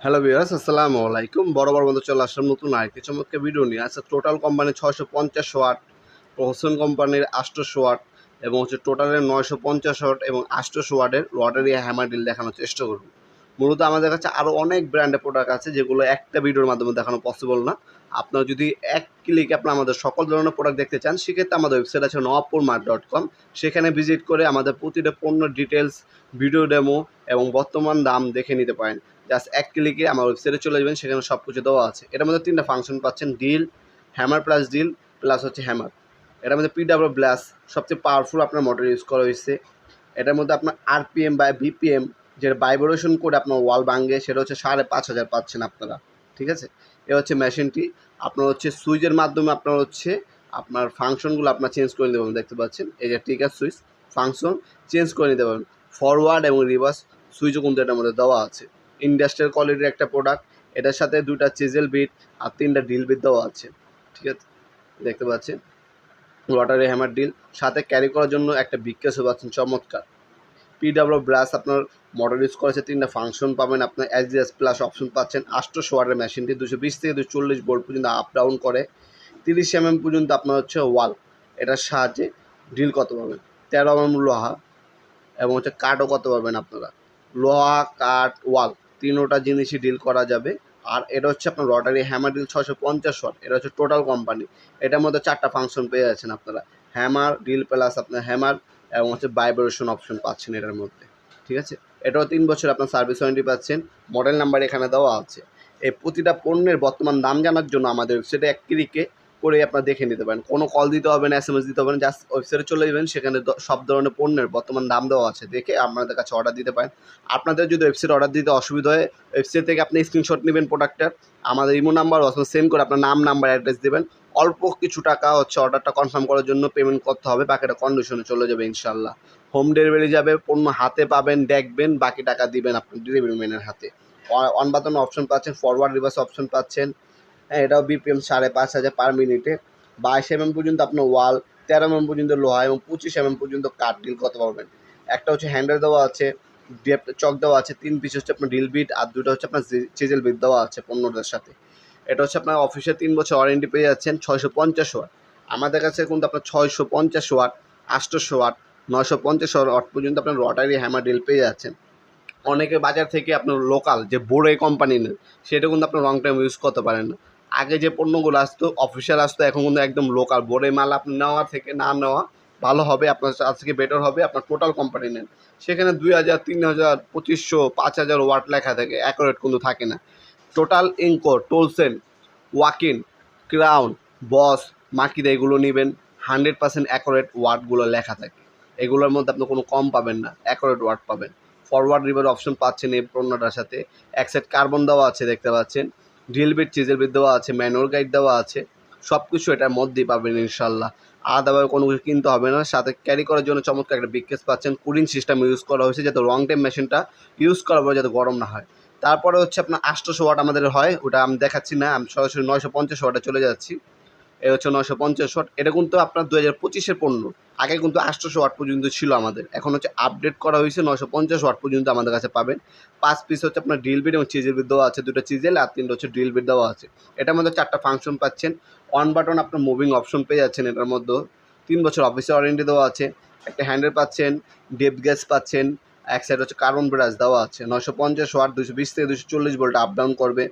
Hello viewers, আসসালামু আলাইকুম। বরাবর মতো চলে আসলাম নতুন আরেকটি চমৎকার ভিডিও নিয়ে। আচ্ছা, টোটাল কোম্পানি 650 ওয়াট, প্রহসন কোম্পানির 800 ওয়াট এবং টোটালের 950 ওয়াট এবং 800 ওয়াটের রটারি হ্যামার ড্রিল দেখানোর চেষ্টা করব। মূলত আমাদের কাছে আরও অনেক ব্র্যান্ডের প্রোডাক্ট আছে যেগুলো একটা ভিডিওর মাধ্যমে দেখানো পসিবল না। আপনারা যদি এক ক্লিকে আপনার আমাদের সকল ধরনের প্রোডাক্ট দেখতে চান, সেক্ষেত্রে আমাদের ওয়েবসাইট আছে nawabpurmart.com। সেখানে ভিজিট করে আমাদের প্রতিটা পণ্যের ডিটেলস, ভিডিও ডেমো এবং বর্তমান দাম দেখে নিতে পারেন। জাস্ট এক ক্লিকে আমার ওয়েবসাইটে চলে যাবেন, সেখানে সব কিছু দেওয়া আছে। এটার মধ্যে 3টা ফাংশন পাচ্ছেন: drill, hammer plus drill plus hammer. এটার মধ্যে পিডাব্লিউ ব্লাস সবচেয়ে পাওয়ারফুল আপনার মোটর ইউজ করা হয়েছে। এটার মধ্যে আপনার আরপিএম বা বিপিএম, যে ভাইব্রেশন করে আপনার ওয়াল ভাঙে, সেটা 5,500 পাচ্ছেন আপনারা। ঠিক আছে, এ মেশিনটি আপনার সুইচের মাধ্যমে আপনার ফাংশনগুলো আপনার চেঞ্জ করে নিতে পারবেন। দেখতে পাচ্ছেন এই যে ট্রিগার সুইচ, ফাংশন চেঞ্জ করে নিতে পারবেন। ফরওয়ার্ড এবং রিভার্স সুইচও কিন্তু এটার মধ্যে দেওয়া আছে। ইন্ডাস্ট্রিয়াল কোয়ালিটির একটা প্রোডাক্ট। এটার সাথে 2টা চিজেল বিট আর 3টা ড্রিল বিট দেওয়া আছে। ঠিক আছে, দেখতে পাচ্ছেন রটারি হ্যামার ড্রিল, সাথে ক্যারি করার জন্য একটা বিগ কেসও পাচ্ছেন চমৎকার। পিডাব্লিউ ব্রাস আপনার মোটর ইউজ করেছে, 3টা ফাংশন পাবেন। আপনার এসডিএস প্লাস অপশন পাচ্ছেন। 800 ওয়াটের মেশিনটি 220 থেকে 240 ভোল্ট পর্যন্ত আপ ডাউন করে। 30 পর্যন্ত আপনার ওয়াল, এটার সাহায্যে ড্রিল করতে পারবেন। 13 লোহা এবং কাঠও করতে পারবেন আপনারা। লোহা, কাঠ, ওয়াল তিনোটা জিনিসই ডিল করা যাবে। আর এটা আপনার রটারি হ্যামার ডিল 650 ওয়াট। এটা টোটাল কোম্পানি। এটার মধ্যে 4টা ফাংশন পেয়ে যাচ্ছেন আপনারা: হ্যামার, ডিল প্লাস আপনার হ্যামার এবং ভাইব্রেশন অপশন পাচ্ছেন এটার মধ্যে। ঠিক আছে, এটাও 3 বছর আপনার সার্ভিস ওয়ারেন্টি পাচ্ছেন। মডেল নাম্বার এখানে দেওয়া আছে। এই প্রতিটা পণ্যের বর্তমান দাম জানার জন্য আমাদের ওয়েবসাইটে এক ক্লিকে করে আপনারা দেখে নিতে পারেন। কোনো কল দিতে হবে না, এসএমএস দিতে হবে না। জাস্ট ওয়েবসাইটে চলে যাবেন, সেখানে সব ধরনের পণ্যের বর্তমান দাম দেওয়া আছে, দেখে আপনাদের কাছে অর্ডার দিতে পারেন। আপনাদের যদি ওয়েবসাইটে অর্ডার দিতে অসুবিধা হয়, ওয়েবসাইট থেকে আপনি স্ক্রিনশট নেবেন প্রোডাক্টটার, আমাদের ইমো নাম্বার অথবা সেন্ড করে আপনার নাম্বার, অ্যাড্রেস দেবেন। অল্প কিছু টাকা অর্ডারটা কনফার্ম করার জন্য পেমেন্ট করতে হবে, বাকিটা কন্ডিশনে চলে যাবে ইনশাল্লাহ। হোম ডেলিভারি যাবে, পণ্য হাতে পাবেন, দেখবেন, বাকি টাকা দিবেন আপনার ডেলিভারি ম্যানের হাতে। অন বাটন অপশন পাচ্ছেন, ফরওয়ার্ড রিভার্স অপশন পাচ্ছেন। হ্যাঁ, এটাও বিপিএম 5,500 পার মিনিটে। 22 পর্যন্ত আপনার ওয়াল, 13 পর্যন্ত লোহা এবং 25 পর্যন্ত কাঠ ডিল করতে পারবেন। একটা হ্যান্ডেল দেওয়া আছে, চক দেওয়া আছে, 3 পিস আপনার ডিল বিট আর 2টা আপনার চিজেল বিট দেওয়া আছে পণ্যটার সাথে। এটা আপনার অফিসে 3 বছর ওয়ারেন্টি পেয়ে যাচ্ছেন। 650 ওয়াট আমাদের কাছে কিন্তু আপনার 650 ওয়াট, 800 ওয়াট, 950 ওয়াট পর্যন্ত আপনার রটারি হ্যামার ডিল পেয়ে যাচ্ছেন। অনেকে বাজার থেকে আপনার লোকাল যে বোরে কোম্পানি নেন, সেটা কিন্তু আপনার লং টাইম ইউজ করতে পারেন না। আগে যে পণ্যগুলো আসতো অফিসিয়াল আসতো, এখন কিন্তু একদম লোকাল বোরে মাল আপনি নেওয়া থেকে না নেওয়া ভালো হবে, আপনার আজকে বেটার হবে। আপনার টোটাল কোম্পানি নেন, সেখানে 2,000, 3,000, 2,500, 5,000 ওয়াট লেখা থাকে, অ্যাকুরেট কিন্তু থাকে না। টোটাল ইনকো, টোলসেন, ওয়াকিন, ক্রাউন, বস, মাকিদা এগুলো নেবেন, 100% অ্যাকুরেট ওয়াটগুলো লেখা থাকে। এগুলোর মধ্যে আপনি কোনো কম পাবেন না, অ্যাকুরেট ওয়াট পাবেন। ফরওয়ার্ড রিভার অপশন পাচ্ছেন এই পণ্যটার সাথে। এক সেট কার্বন দেওয়া আছে, দেখতে পাচ্ছেন। ড্রিল বিট, চিজেল বিট দেওয়া আছে, ম্যানুয়াল গাইড দেওয়া আছে। সব কিছু এটার মধ্যেই পাবেন ইনশাল্লাহ। আলাদাভাবে কোনো কিছু কিনতে হবে না। সাথে ক্যারি করার জন্য চমৎকার একটা বিগ কেস পাচ্ছেন। কুলিং সিস্টেম ইউজ করা হয়েছে, যাতে লং টাইম মেশিনটা ইউজ করার পরে যাতে গরম না হয়। তারপরে আপনার 800 ওয়াট আমাদের হয়, ওটা আমি দেখাচ্ছি না, আমি সরাসরি 950 ওয়াটে চলে যাচ্ছি। এ 950 ওয়াট। এটা কিন্তু আপনার 2025-এর পণ্য। আগে কিন্তু 800 ওয়াট পর্যন্ত ছিল আমাদের, এখন আপডেট করা হয়েছে, 950 ওয়াট পর্যন্ত আমাদের কাছে পাবেন। 5 পিস আপনার ড্রিল বিট এবং চিজেল বিট দেওয়া আছে, 2টা চিজেল আর 3টা ড্রিল বিট দেওয়া আছে। এটার মধ্যে 4টা ফাংশন পাচ্ছেন। অন বাটন আপনার মুভিং অপশন পেয়ে যাচ্ছেন। এটার মধ্যে 3 বছর অফিসে ওয়ারেন্টি দেওয়া আছে। একটা হ্যান্ডেল পাচ্ছেন, ডেপ গ্যাস পাচ্ছেন। এক সাইড কার্বন ব্রাশ দেওয়া আছে। 950 ওয়াট, 220 থেকে 240 ভোল্ট আপ ডাউন করবে।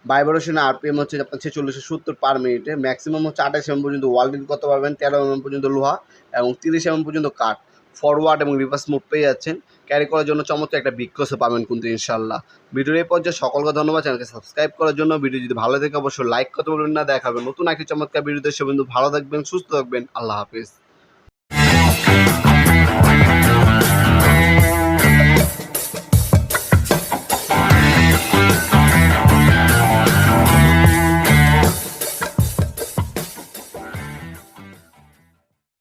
ভাইব্রেশন আরপিএম আপনার 4670 পার মিনিটে। ম্যাক্সিমাম 28 পর্যন্ত ওয়াল ডিল করতে পারবেন, 13 পর্যন্ত লোহা এবং 30 পর্যন্ত কাঠ। ফরওয়ার্ড এবং রিভার্স মোড পেয়ে যাচ্ছেন। ক্যারি করার জন্য চমৎকার একটা বিগ কেসও পাবেন কিন্তু ইনশাল্লাহ। ভিডিওর এই পর্যায়ে সকলকে ধন্যবাদ। চ্যানেলকে সাবস্ক্রাইব করার জন্য। ভিডিও যদি ভালো থাকে অবশ্যই লাইক করতে বলবেন না। দেখা হবে নতুন একটি চমৎকার ভিডিওতে। সে বন্ধু ভালো থাকবেন, সুস্থ থাকবেন। আল্লাহ হাফিজ।